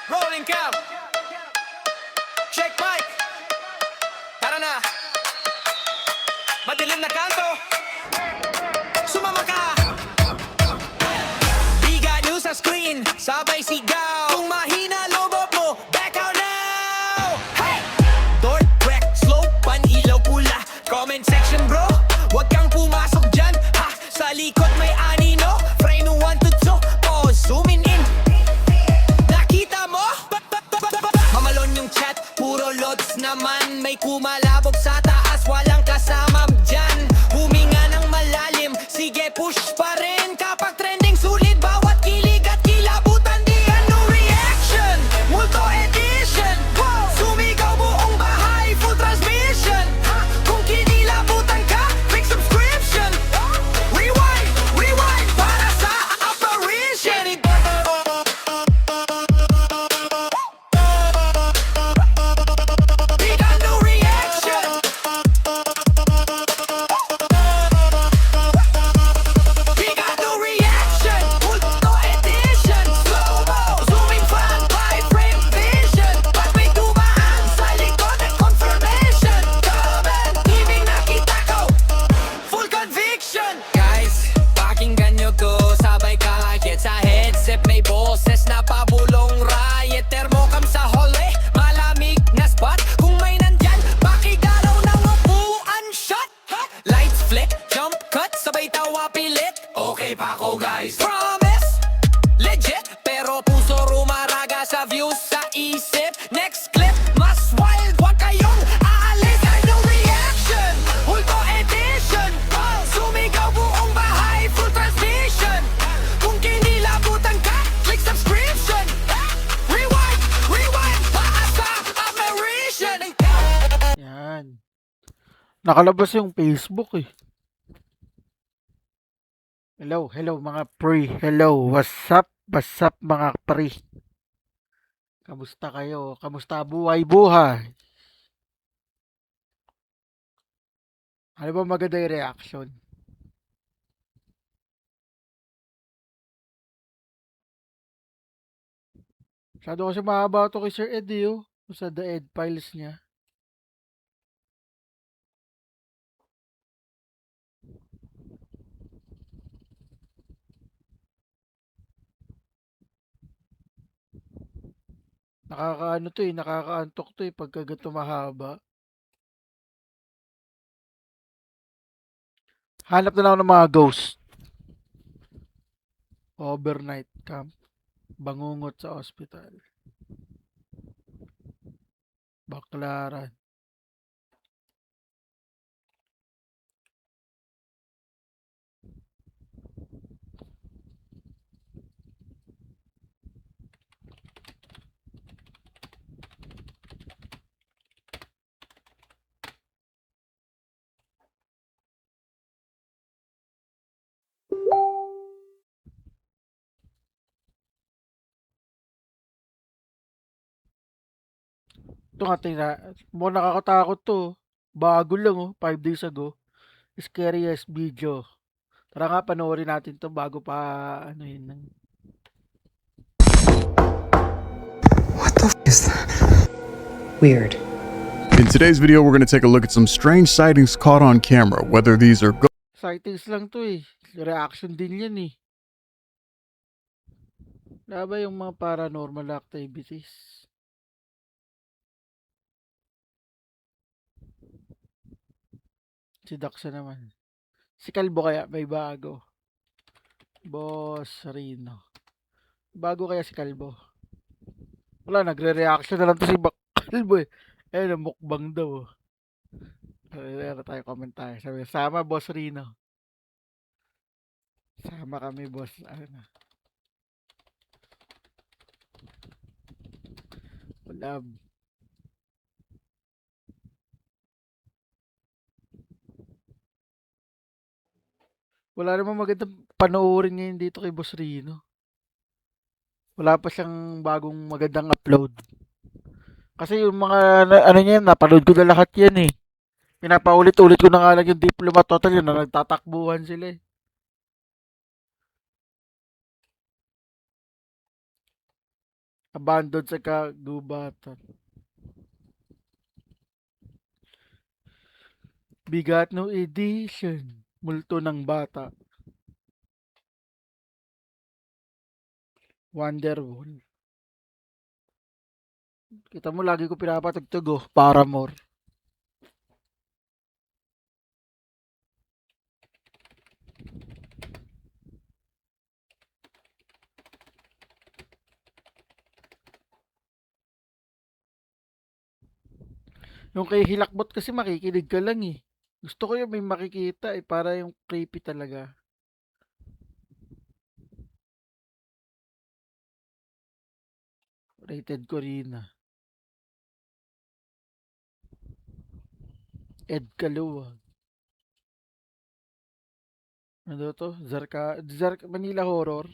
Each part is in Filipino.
Rolling cam. Check mic. Tara na. Madilim na kanto. Sumama ka. Biga nyo sa screen. Sabay sigaw. Kung mahina lobot mo, back out now. Hey! Door, crack, slow, pan-ilaw pula. Comment section bro. Huwag kang pumasok dyan. Ha! Sa likod may anino. Frame 1 to 2. Pause. Zooming in. Nakita mo? Mamalon yung chat, puro lods naman. May kumalabog sa taas, walang kasama dyan. Huminga ng malalim, sige push pa rin. Kapag trending sulit, bawat kilig at kilabutan. Di ano reaction, multo edition. Sumigaw buong bahay, full transmission. Kung kinilabutan ka, click subscription. Rewind, rewind, para sa apparition. Big ano reaction. Big ano reaction. Multo edition. Slow-mo, zooming fan, 5-frame vision. Pag may dumaan sa likod at confirmation. Comment, ibig nakita ko, full conviction. Guys, pakinggan nyo to, sabay kahit sa headset. May boses na pabulong riot. Thermocam sa hole, malamig na spot. Kung may nandyan, pakigalaw ng upuan shot. Lights flick, jump cut, sabay tawa pilit. Okay pa ako guys, promise, legit. Pero puso rumaraga sa views sa isip. Next clip, mas wild, wag kayong aalis. Ano reaction, multo edition. Sumigaw buong bahay, full transmission. Kung kinilabutan ka, click subscription. Rewind, rewind, paas sa apparition. Yan. Nakalabas yung Facebook eh. Hello, hello mga pre. Hello, what's up? What's up mga pre? Kamusta kayo? Kamusta buhay-buhay? Ano ba maganda yung reaction? Masyado kasi mahaba ito kay Sir Eddie oh. Sa The Ed Files niya. Nakakaano to eh, nakakaantok to eh pagka ganito mahaba. Hanap na lang ako ng mga ghost. Overnight camp. Bangungot sa ospital. Baklaran. Ito nga mukhang nakakatakot to. Bago lang oh, 5 days ago. Scariest video. Tara nga, panoorin natin to bago pa ano yun. What the f is that? Weird. In today's video, we're going to take a look at some strange sightings caught on camera, whether these are Sightings lang to eh. Reaction din yan eh. Wala ba yung mga paranormal activities? Si Daxa naman. Si Kalbo kaya may bago. Boss Rino. Bago kaya si Kalbo? Wala, nagre-reaction na lang to si Kalbo eh. Ayun, mukbang daw. Meron tayo komentar. Sabi, sama Boss Rino. Sama kami, boss. Ano? Wala. Wala namang magandang panoorin ngayon dito kay Boss Rino. Wala pa siyang bagong magandang upload. Kasi yung mga ano niya, napanood ko na lahat yan eh. Pinapaulit-ulit ko na nga lang yung Diploma Total yun na nagtatakbuhan sila eh. Abandoned sa kagubatan. Bigat no edition. Multo ng bata. Wonderwall. Kita mo, lagi ko pinapatugtog, oh. Paramore. Yung kay Hilakbot kasi makikinig ka lang eh. Gusto ko yung may makikita eh, para yung creepy talaga. Rated Corina. Ed Caluwag. Ano to? Manila Horror.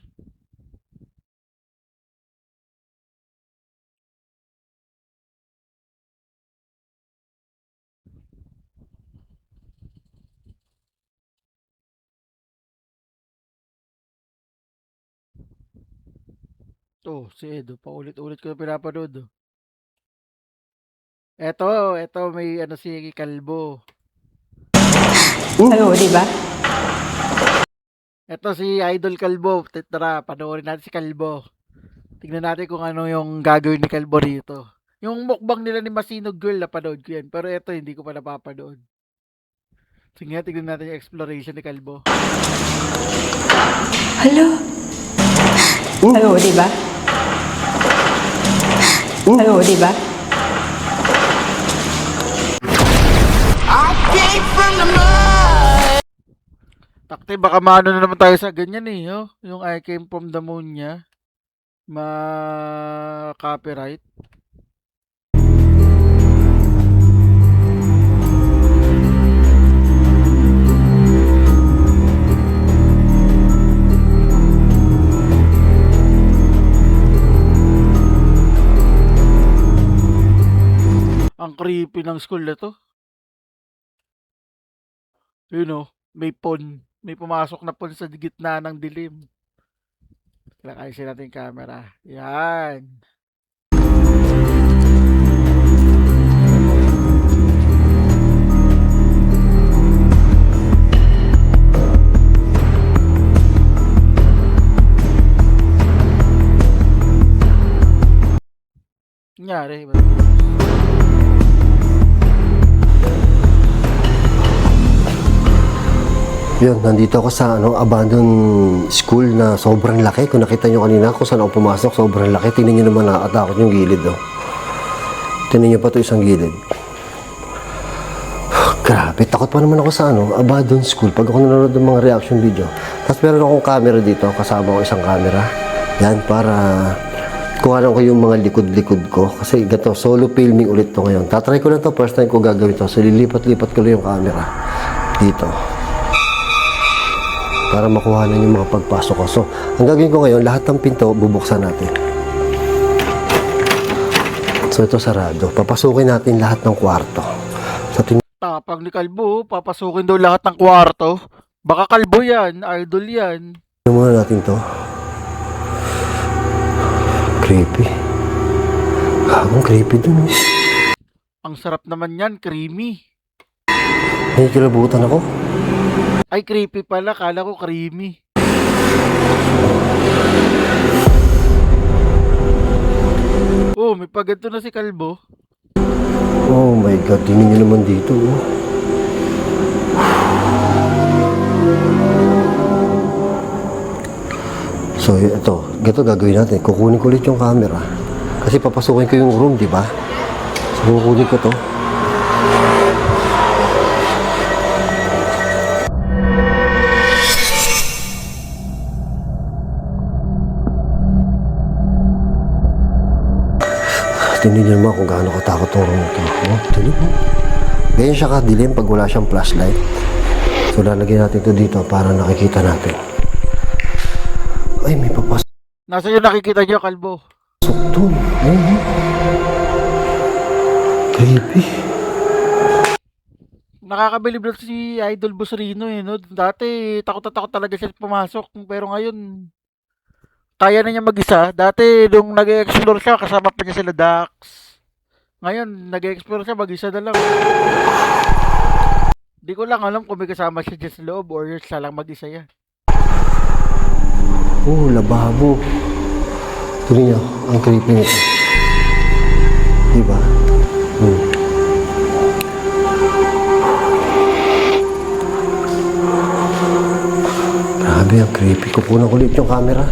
Oh, si Edo. Paulit-ulit ko na pinapanood. Oh. Eto, may ano si Kalbo. Oo, di ba? Eto si Idol Kalbo. Tara, panoorin natin si Kalbo. Tignan natin kung ano yung gagawin ni Kalbo rito. Yung mukbang nila ni Masinog Girl, napanood ko yan. Pero eto, hindi ko pa napapanood. Sige nga, tignan natin yung exploration ni Kalbo. Hello? Oo, di ba? Oo, di ba? Takte, baka maano na naman tayo sa ganyan eh. Oh? Yung I came from the moon niya. Ma-copyright. Ang creepy ng school na to. Yun oh, may pon. May pumasok na pon sa gitna ng dilim. Ayusin natin yung camera. Yan. Nangyari. Yun, nandito ako sa abandoned school na sobrang laki. Kung nakita nyo kanina kung saan ako pumasok, sobrang laki. Tingnan nyo naman, nakakatakot yung gilid. Oh. Tingnan nyo pa ito isang gilid. Grabe, takot pa naman ako sa abandoned school pag ako nanonood ng mga reaction video. Tapos meron akong camera dito, kasama ko isang camera. Yan, para kuhanan ko yung mga likod-likod ko. Kasi gato, solo filming ulit to ngayon. Tatry ko na to, first time ko gagawin to. So lilipat-lipat ko lang yung camera dito. Para makuha na yung mga pagpasok ko. So, ang gagawin ko ngayon, lahat ng pinto, bubuksan natin. So, ito sarado. Papasukin natin lahat ng kwarto. So, Tapang ni Kalbo, papasukin daw lahat ng kwarto. Baka Kalbo yan, idol yan. tingnan muna natin to. Creepy. Ang creepy dun eh. Ang sarap naman yan, creamy. May kilabutan ako. Ay, creepy pala, kala ko creamy. Oh, may paganto na si Kalbo. Oh my God, tingnan nyo naman dito. Oh. So, ito. Ganito gagawin natin. Kukunin ko ulit yung camera. Kasi papasukin ko yung room, di ba? So, kukunin ko to. Tingnan niyo naman kung gaano katakot ang room ito. Oh, dilim mo. Ganyan siya kadilim pag wala siyang flashlight. So, lalagyan natin ito dito para nakikita natin. Ay, may papasok Nasa yun nakikita niyo, Kalbo. doon. Ayun. Creepy. Nakakabilib na si Idol Boss Rino eh, no? Dati, takot na takot talaga siya pumasok. Pero ngayon, kaya na niya mag-isa. Dati, nung nag-explore siya, kasama pa niya sila Dax. Ngayon, nag-explore siya, mag-isa na lang. Di ko lang alam kung may kasama siya dyan sa loob or siya lang mag-isa yan. Oh, lababo. Tuloy niyo, ang creepy nito. Diba? Grabe, ang creepy. Kukunan ko ulit yung camera.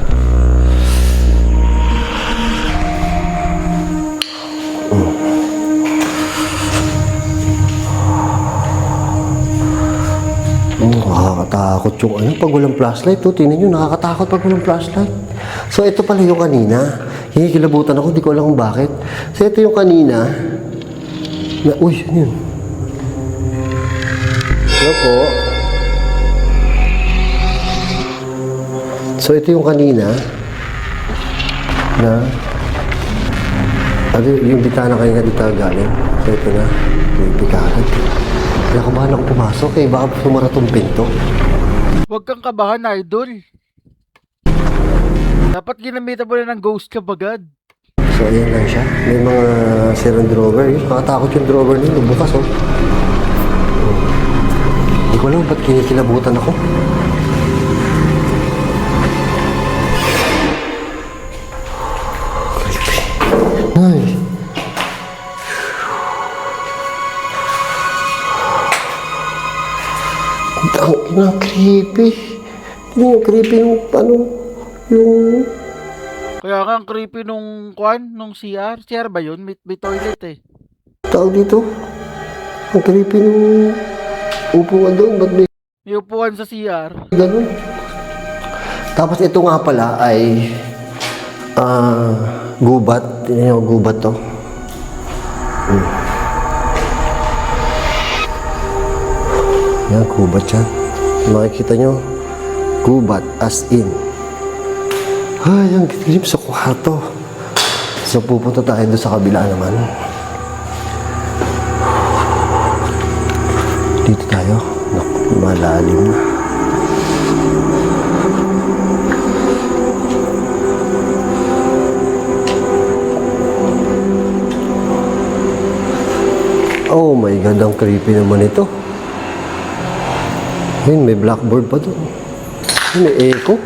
Nakakatakot yung ano, pag walang flashlight. Tingnan nyo, nakakatakot pag walang flashlight. So, ito pala yung kanina. Hinikilabutan ako, di ko alam kung bakit. So, ito yung kanina. Na, uy, ano yun? Hello po. So, ito yung kanina. Na, ano, yung bitana kanina dito galing. So, ito na. Creepy ka agad. Kaya kabahan ako pumasok eh. Baka sumara tong pinto. Huwag kang kabahan, idol. Dapat ginamitan mo na ng ghost ka bagad. So, ayan lang siya. May mga sirang drawer. Nakatakot yung drawer nito. Bukas, oh. Hindi ko alam ba't kinikilabutan ako. Creepy. Ay. Ang creepy. Yung creepy yung ano, yung... Kaya nga ang creepy nung nung CR. CR ba yun? May toilet eh. Tawag dito. Ang creepy nung upuan doon. Ba't may May upuan sa CR. ganun? Tapos ito nga pala ay gubat. Tingnan nyo, gubat to. Yan, gubat yan. Makikita nyo, gubat as in. Ay, ang dilim sa kwarto. So, pupunta tayo doon sa kabila naman. Dito tayo. Naku, malalim na. Oh my God, ang creepy naman ito. Ayun, may blackboard pa doon. Ayun, may echo.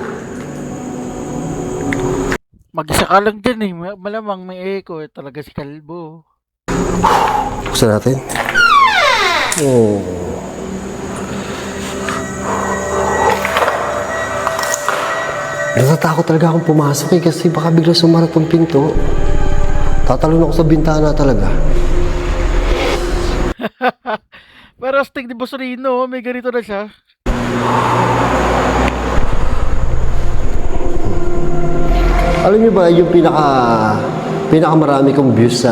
Mag-isa ka lang dyan eh. Malamang may echo eh. Talaga si Kalbo. Buksan natin. Oh. Natatakot talaga akong pumasok eh kasi baka bigla sumara tong pinto. Tatalon ako sa bintana talaga. Pero astig di Bosorino, may ganito na siya. Alam niyo ba yung pinakamarami kong views sa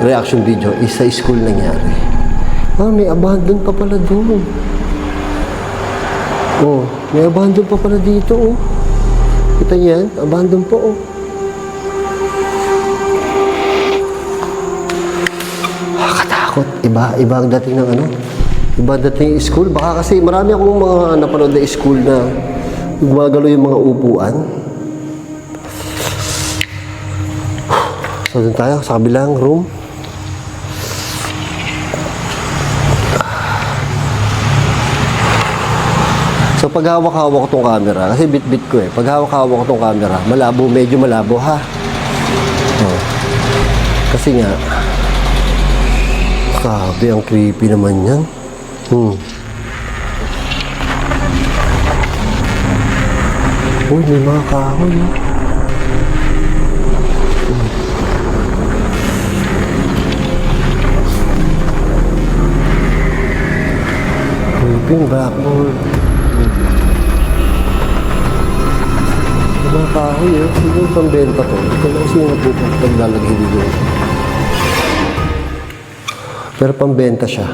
reaction video is sa school nangyari. May abandon pa pala doon. Oh, may abandon pa pala dito, oh. Kita niyo yan? Abandon pa, oh. Katakot. Iba ang dating ng ano? Iba ang dating yung school. Baka kasi marami akong mga napanood na school na gumagalo yung mga upuan. So, dun tayo sa kabilang room. So, pag hawak-hawak ko tong camera, kasi bit-bit ko eh. Pag hawak-hawak ko tong camera, malabo, medyo malabo ha. Oh. Kasi nga, grabe, ang creepy naman yan. Uy, may mga kahoy, no? Creepy, blackboard. May mga kahoy, eh. Siguro pambenta to. Ito lang kasi yung naglalagay dito. Pero pambenta siya.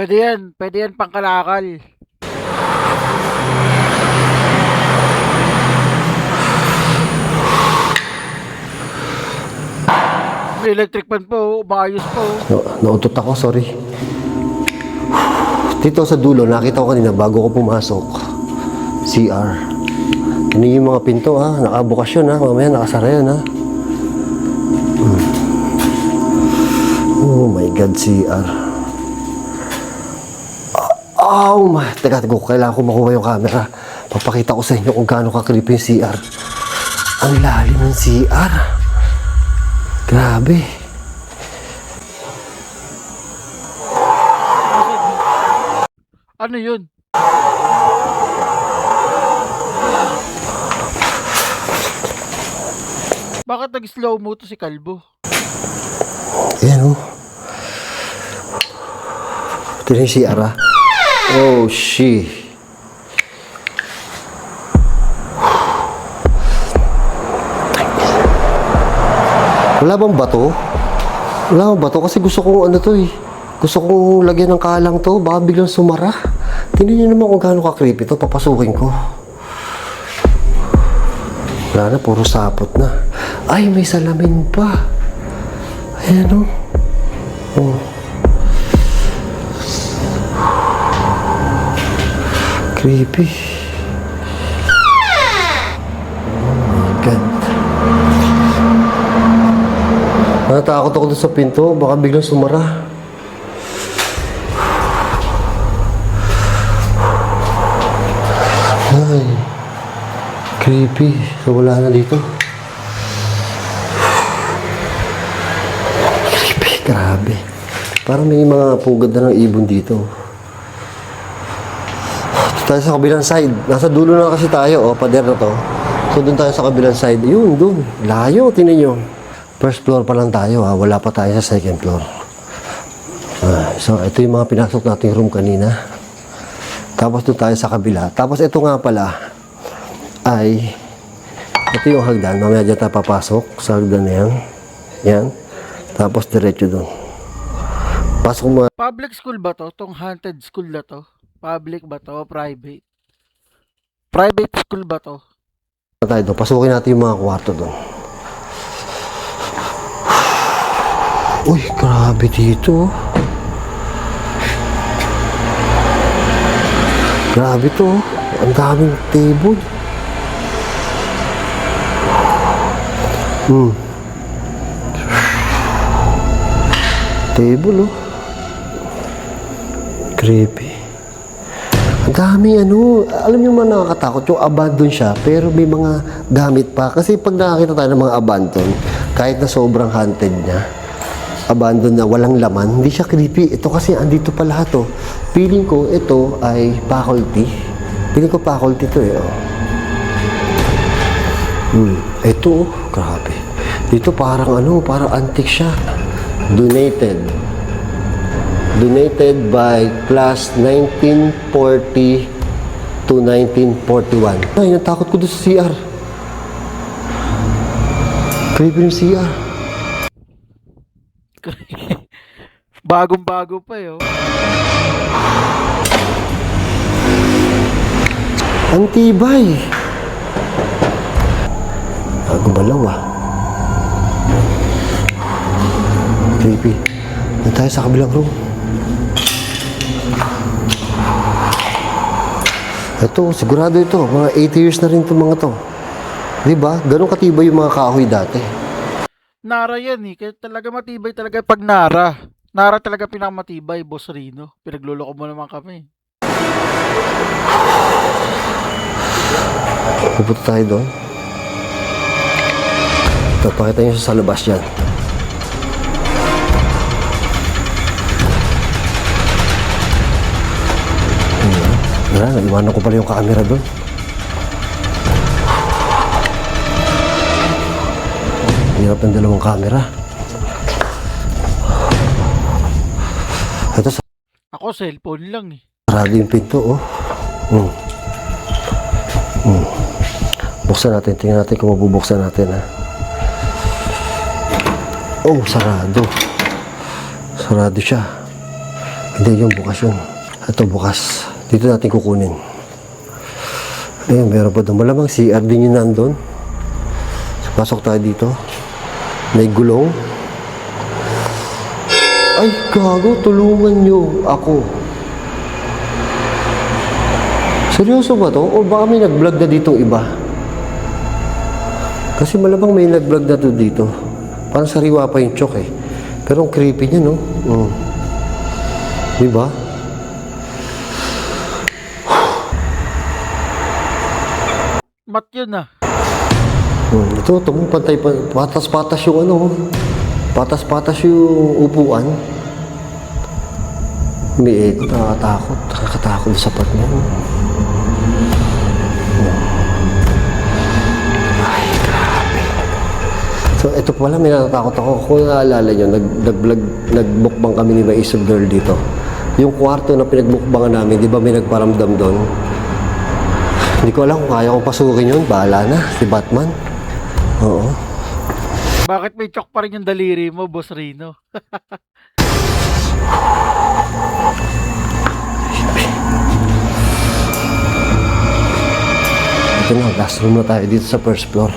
Pwede yan pangkalakal. May electric fan po, maayos po. Nautot ako, sorry. Dito sa dulo, nakita ko kanina bago ko pumasok. CR. Tingnan yung mga pinto ha. Nakabukas yun ha. Mamaya nakasara yun ha. Oh my God, CR. Oh my. Teka, kailangan ko makuha yung camera. Papakita ko sa inyo kung gaano ka-creepy yung CR. Ang lalim ng CR. Grabe. Ano yun? Bakit nag-slow mo to si Kalbo? Ayan o. Ito na yung CR ha. Oh, she. Wala bang bato? Wala bang bato? Kasi gusto kong ano to eh. Gusto kong lagyan ng kalang to. Baka biglang sumara. Tingnan niyo naman kung gaano ka-creepy to. Papasukin ko. Wala na, puro sapot na. Ay, may salamin pa. Ayan o. Oh. Creepy. Oh my God. Natakot ako doon sa pinto. Baka biglang sumara. Ay. Creepy. So, wala na dito. Creepy. Grabe. Parang may mga pugad na ng ibon dito. Ito tayo sa kabilang side. Nasa dulo na kasi tayo. O, pader na to. So, doon tayo sa kabilang side. Yun, doon. Layo. Tingnan nyo. First floor pa lang tayo ha. Wala pa tayo sa second floor. So, ito yung mga pinasok nating room kanina. Tapos doon tayo sa kabila. Tapos ito nga pala ay ito yung hagdan. Mamaya dyan tayo papasok sa hagdan na yan. Yan. Tapos diretso doon. Pasok mo. Public school ba to? Tong haunted school na to? Public ba to? Private? Private school ba to? Tayo doon. Pasukin natin yung mga kwarto doon. Uy, grabe dito. Grabe to. Ang daming table. Table oh. Creepy. Ang dami ano. Alam niyo man nakakatakot yung abandon siya pero may mga gamit pa. Kasi pag nakakita tayo ng mga abandon, kahit na sobrang haunted niya, abandon na walang laman, hindi siya creepy. Ito kasi andito pa lahat oh. Feeling ko ito ay faculty. Feeling ko faculty to eh oh. Ito oh, grabe. Dito parang ano, parang antique siya. Donated by class 1940 to 1941. Ay, natakot ko doon sa CR. Creepy yung CR. Bagong-bago pa eh. Oh. Ang tibay. Gumalaw ah. Creepy. Doon tayo sa kabilang room. Ito, sigurado ito. Mga 80 years na rin itong mga to. Diba? Ganun katibay yung mga kahoy dati. Nara yan eh. Kaya talaga matibay talaga pag Nara. Nara talaga pinakamatibay, Boss Rino. Pinagluloko mo naman kami. Pupunta tayo doon. Ito, pakita nyo sa labas yan. Wala, naiwanan ko pala yung camera doon. Hirap ng dalawang camera. Ito sa Ako, cellphone lang eh. sarado yung pinto, oh. Buksan natin. Tingnan natin kung mabubuksan natin, ha. Oh, sarado. Sarado siya. Hindi yung bukas yun. Ito, bukas. Dito natin kukunin. Ayun, meron pa doon. Malamang CR din yun nandun. So, pasok tayo dito. May gulong. Ay, gago. Tulungan nyo ako. Seryoso ba to? O baka may nag-vlog na ditong iba? Kasi malamang may nag-vlog na to dito. Parang sariwa pa yung chok eh. Pero ang creepy niya, no? Diba? Mat yun ah. Ito, pantay pa. Patas-patas yung ano. Patas-patas yung upuan. May echo, nakakatakot. Nakakatakot sa part niya. Ay, grabe. So, ito pala, may natatakot ako. Kung naalala nyo, nag-mukbang kami ni Maisog Girl dito. Yung kwarto na pinagmukbangan namin, di ba may nagparamdam doon? Hindi ko alam kung kaya kong pasukin yun. Bahala na, si Batman. Oo. Bakit may chok pa rin yung daliri mo, Boss Rino? Ito na, last room na tayo dito sa first floor.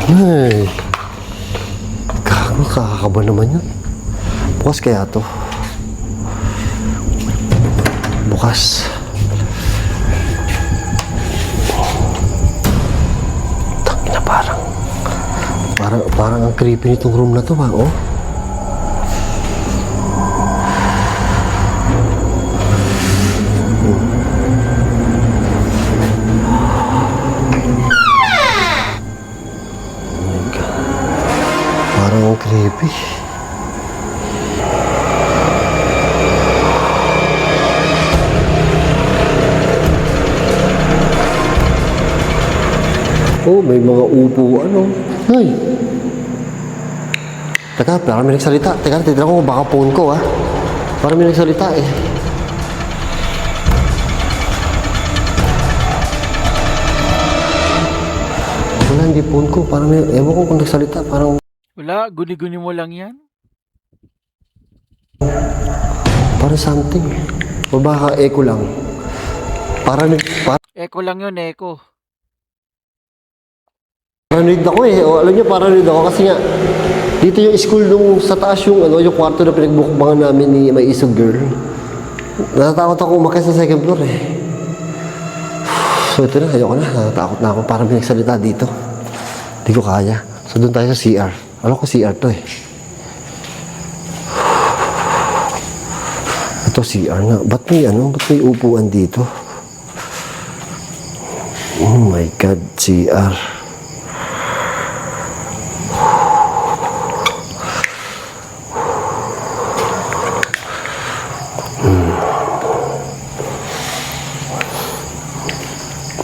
Ay, gago, kakakaba naman yun. Bukas kaya to? Bukas. Tangina, parang ang creepy nitong room na to ba, oh? Parang ang creepy. Oh, may mga upuan, oh. Ay! Teka, parang may nagsalita. Teka, titignan ko baka phone ko, ah. Parang may nagsalita, eh. Wala, hindi phone ko. Parang may, ewan ko kung nagsalita. Parang Wala, guni-guni mo lang yan. something. O baka echo lang. Parang Eko lang yun, eko. paranoid ako eh. O, alam niyo, paranoid ako kasi nga dito yung school nung sa taas yung ano, yung kwarto na pinagbukbangan namin ni May Isog Girl. Natatakot ako umakyat sa second floor eh. So ito na, ayoko na. Natatakot na ako. Parang may nagsalita dito. Hindi ko kaya. So doon tayo sa CR. Alam ko CR to eh. Ito CR nga. Ba't may upuan dito? Oh my God, CR.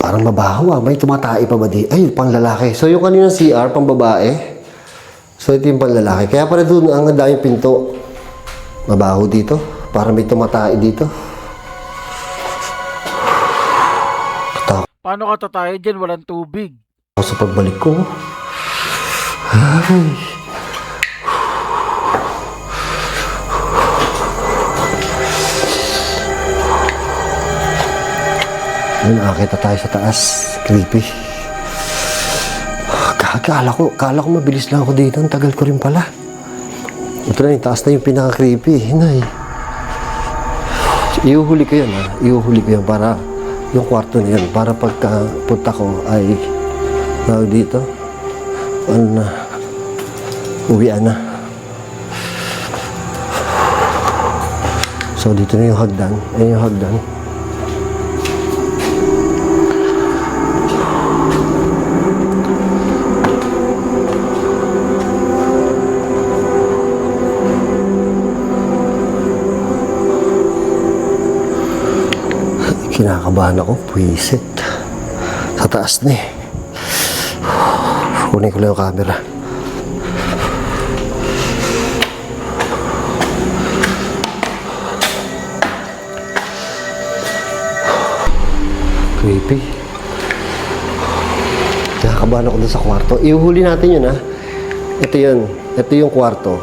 Parang mabaho ah. May tumatay pa ba di? Ay, pang lalaki. So yung kanina CR, pang babae. So ito yung pang lalaki. Kaya pala doon ang daming pinto. Mabaho dito. Parang may tumatay dito. Katakot Paano ka tatayo dyan? Walang tubig. ako sa pagbalik ko. Ay. Ayun, nakakita tayo sa taas. Creepy. Kala ko mabilis lang ako dito. Ang tagal ko rin pala. Ito na yung taas na yung pinaka-creepy. Hinay. Iuhuli ko yan ha. Iuhuli ko yan para yung kwarto na yan. Para pagka punta ko ay dito. Ano na. Uwian na. So dito na yung hagdan. Ayun yung hagdan. Kinakabahan ako, puwisit. Sa taas na eh. Kunin ko lang yung camera. Creepy. Kinakabahan ako dun sa kwarto. Iuhuli natin yun ha. Ito yun. Ito yung kwarto.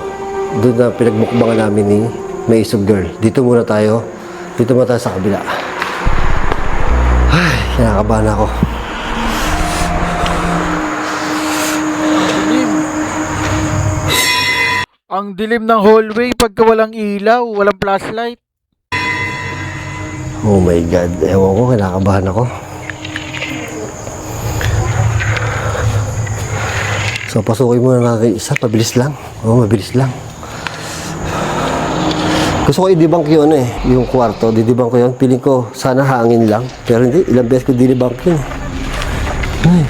Doon na pinagbukbangan namin ni May Isog Girl. Dito muna tayo. Dito muna tayo sa kabila. Ay, kinakabahan ako. Ang dilim ng hallway pagka walang ilaw, walang flashlight. Oh my God. Ewan ko, kinakabahan ako. So, pasukin muna natin isa. Mabilis lang. Oo, mabilis lang. Gusto ko i-debunk yun yung kwarto. Di-debunk ko yun. Piling ko, sana hangin lang. Pero hindi, ilang beses ko dinebunk yun. Ay.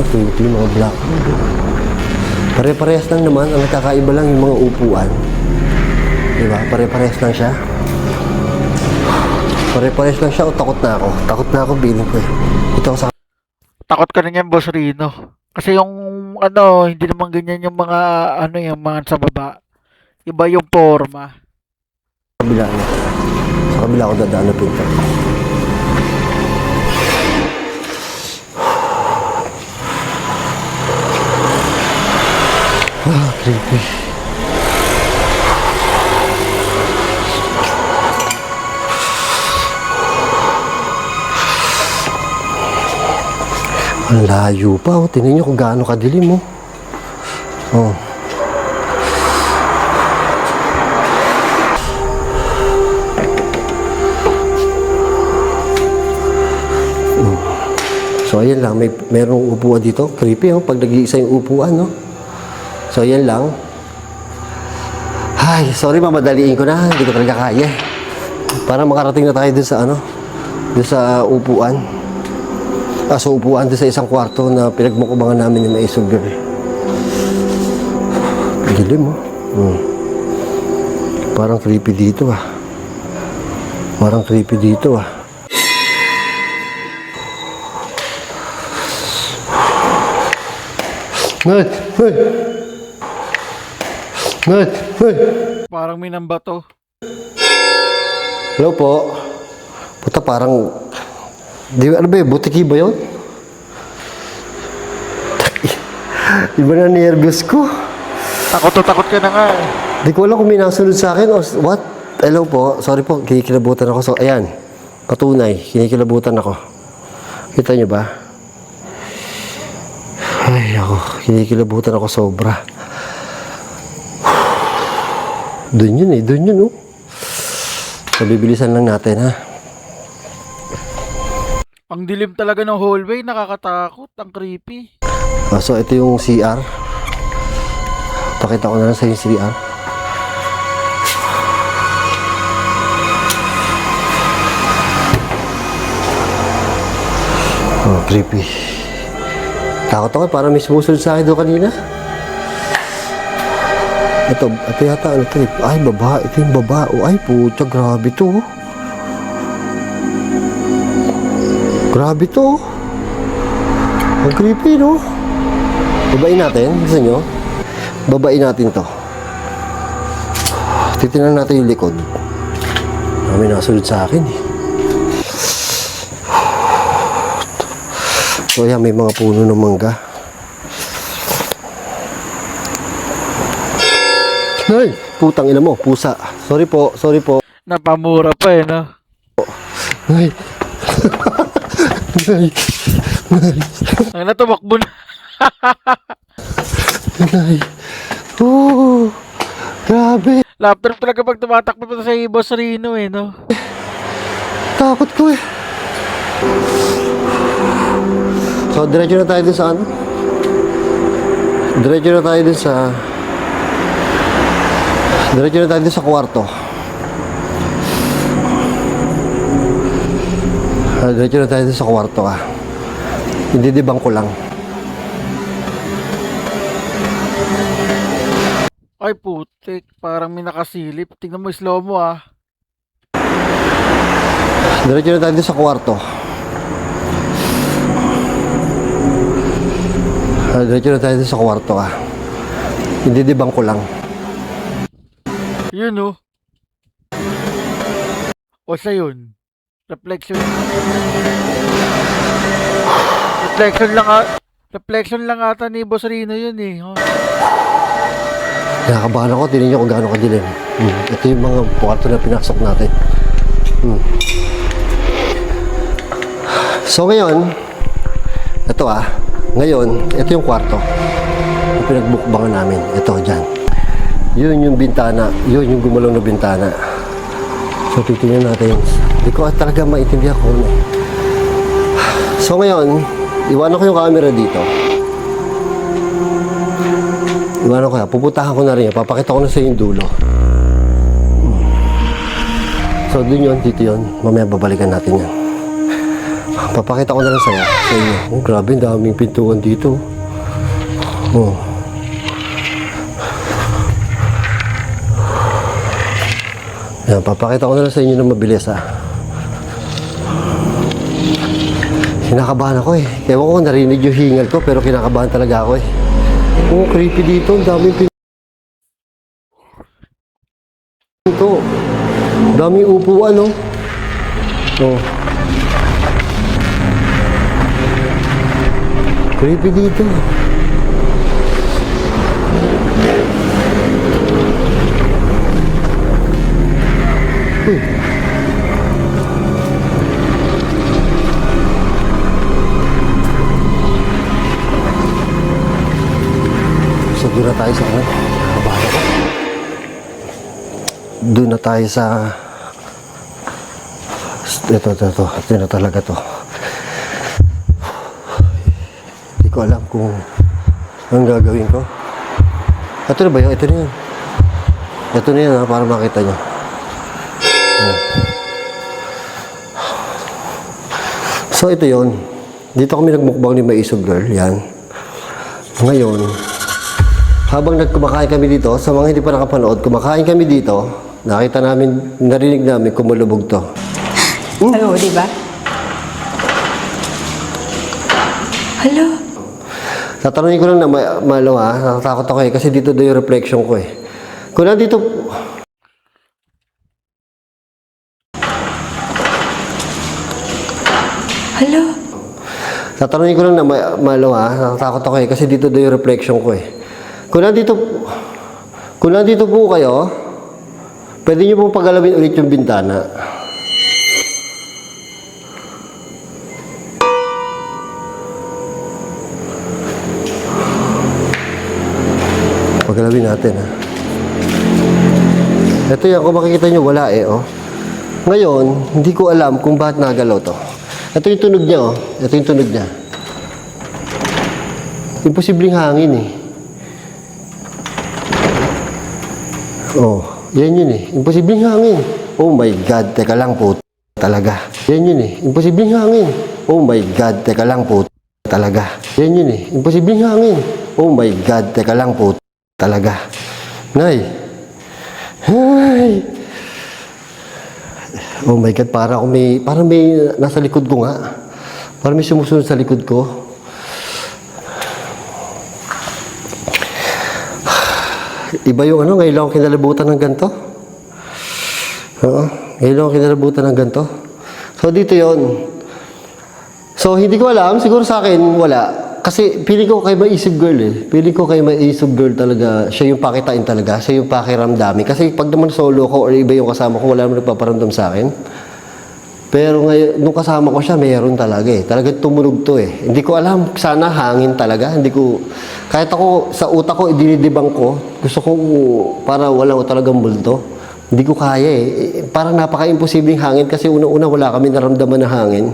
Ito yung mga black. Pare-parehas lang naman. Ang kakaiba lang yung mga upuan. Diba? Pare-parehas lang siya. Pare-parehas lang siya o takot na ako? Takot na ako, bilang ko Ito ako sa... Takot ka na niyan, Boss Rino. Kasi yung hindi naman ganyan yung mga yung mga sa baba. Iba yung forma. kabila niya. Sa kabila ako dadaan na pinto. Creepy. Ang layo pa, oh. Tingnan nyo kung gaano kadilim, oh. Oh. So, ayan lang. Merong upuan dito. Creepy, oh. Pag nag-iisa yung upuan, no? So, ayan lang. Ay, sorry, mamadaliin ko na. Hindi ko talaga kaya. Para makarating na tayo dun sa, dun sa upuan. So upuan doon sa isang kwarto na pinagmukubangan namin ni Maisog gabi. Dilim, oh. Parang creepy dito, ah. Parang creepy dito, ah. Nat! Nat! Nat! Nat! Parang may nambato. Hello po. Puta, parang... ano ba yun? Butiki ba yun? Iba na nervous ko. Takot ka na nga. Di ko alam kung may nasunod sa akin o what? Hello po. Sorry po. Kinikilabutan ako. So, ayan. Patunay. Kinikilabutan ako. Kita nyo ba? Ay, ako. Kinikilabutan ako sobra. Doon yun, Doon yun, oh. So, bibilisan lang natin, ha? Ang dilim talaga ng hallway, nakakatakot, ang creepy. So ito yung CR. Pakita ko na lang sa yung CR. Oh, creepy. Takot ako, parang may sumusunod sa akin doon kanina. Ito yata, trip. Ay, baba. Ito yung baba. Oh, ay, puta, grabe to. Grabe to. Ang creepy, no? Babain natin. Gusto nyo? Babain natin to. Titignan natin yung likod. May nasunod sa akin, eh. So, ayan, may mga puno ng mangga. Ay! Putang ina mo. Pusa. Sorry po. Napamura pa no? Ay! Ay! Ang natumakbo na. Ay! Oh! Grabe! Laptop talaga pag tumatakbo pa sa Boss Rino, no? Takot ko, eh. So, diretso na tayo dun sa Diretso na tayo dun sa kwarto. Diretso na tayo dun sa kwarto, ah. Indidibang ko lang. Ay putik, parang may nakasilip. Tingnan mo slow mo, ah. Diretso na tayo dun sa kwarto. Diretso na tayo dun sa kwarto, ah. Indidibang ko lang. Yun, oh. O siya yun. Reflection lang ata ni Boss Rino yun, eh. Oh. Nakakabahan ako, tingnan nyo kung gaano kadilim. Ito yung mga kwarto na pinasok natin. So ngayon, ito yung kwarto. Yung pinagbukbangan namin. Ito, dyan. Yun yung bintana. Yun yung gumulong na bintana. So titingnan natin. Hindi ko talaga maintindihan ko. So ngayon, iwanan ko yung camera dito. Iwanan ko yan. Pupuntahan ko na rin yan. Papakita ko na sa yung dulo. So dun yun, dito yun. Mamaya babalikan natin yan. Papakita ko na rin sa inyo. Oh, grabe, daming pintuan dito. Oh. Yan, papakita ko na lang sa inyo na mabilis Kinakabahan ako Ewan ko, narinig yung hingal ko, pero kinakabahan talaga ako Oh, creepy dito. Ang daming pinto. Daming upuan, Oh. Creepy dito. So, doon na tayo sa Doon na tayo sa ito na talaga to. Hindi ko alam kung anong gagawin ko. Ito na ba yun? Ito na yun. Ito na yun para makita nyo. So ito yun. Dito kami nagmukbang ni Maisog Girl. Yan. Ngayon, habang nagkumakain kami dito, sa mga hindi pa nakapanood, kumakain kami dito, nakita namin, narinig namin kumulubog to. Oo, di ba? Hello? Tatanungin ko lang na malawa, natatakot ako kasi dito daw yung reflection ko Kung nandito... Hello? Tatanungin ko lang na malawa, natatakot ako kasi dito daw yung reflection ko Kung nandito po kayo, pwede nyo pong pagalawin ulit yung bintana. Pagalawin natin Ito yan, kung makikita nyo, wala Ngayon, hindi ko alam kung bakit nagalaw to. Ito yung tunog niya Ito yung tunog niya. Imposibleng hangin yan yun Imposibleng hangin. Oh my God, teka lang po talaga. Yan yun Imposibleng hangin. Oh my God, teka lang po talaga. Yan yun Imposibleng hangin. Oh my God, teka lang po talaga. Nay. Hi. Oh my God, parang may nasa likod ko nga. Parang may sumusunod sa likod ko. Iba yung ngayon lang ako kinalabutan ng ganito. Ngayon lang ako kinalabutan ng ganito. So, dito yon. So, hindi ko alam. Siguro sa akin, wala. Kasi, pili ko kay Maisog Girl Pili ko kay Maisog Girl talaga. Siya yung pakitain talaga. Siya yung pakiramdami. Kasi, pag naman solo ko or iba yung kasama ko, wala naman nagpaparamdam sa akin. Pero ngayon, nung kasama ko siya, mayroon talaga Talagang tumunog to Hindi ko alam, sana hangin talaga. Hindi ko, kahit ako, sa utak ko, idinidibang ko. Gusto ko, para walang talagang multo. Hindi ko kaya Parang napaka-imposibleng hangin kasi una-una wala kami naramdaman na hangin.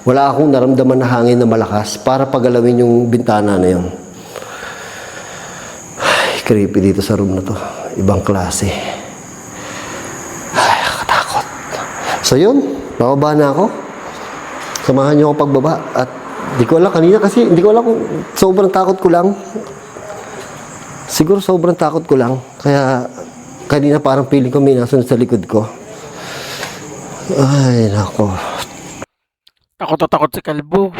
Wala akong naramdaman na hangin na malakas para pagalawin yung bintana na yun. Ay, creepy dito sa room na to. Ibang klase. Ay, nakatakot. So yun. Bababa na ako. Samahan niyo ako pagbaba. At di ko alam kanina kasi hindi ko alam kung sobrang takot ko lang. Siguro sobrang takot ko lang. Kaya kanina parang feeling ko may nasunod sa likod ko. Ay, nako. Takot na takot si Kalbo.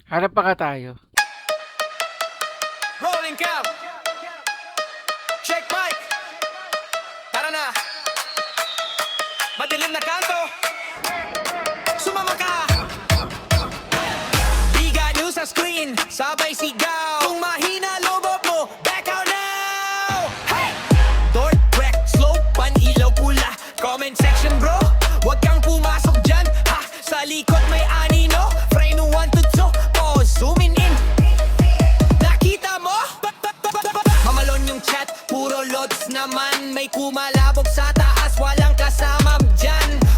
Hanap pa ka tayo. Rolling cam. Check mic. Tara na. Madilim na kanto. Sumama ka. We got news sa screen. Sabay sigaw. Kung mahina lobot mo, back out now. Hey! Door, crack, slow, pan-ilaw pula. Comment section bro. Huwag kang pumasok dyan. Ha! Sa likod may anino. Frame 1 to 2. Pause, zooming in. Nakita mo? Mamalon yung chat. Puro loads naman. May kumalabog sa taas. Walang kasama dyan.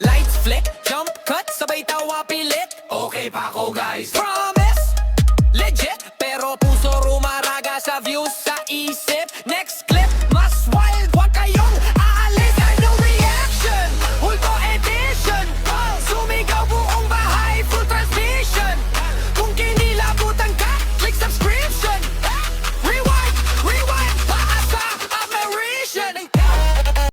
Lights flick, jump cut, sabay tawa pilit. Okay pa ako guys, promise legit, pero puso rumaraga sa views.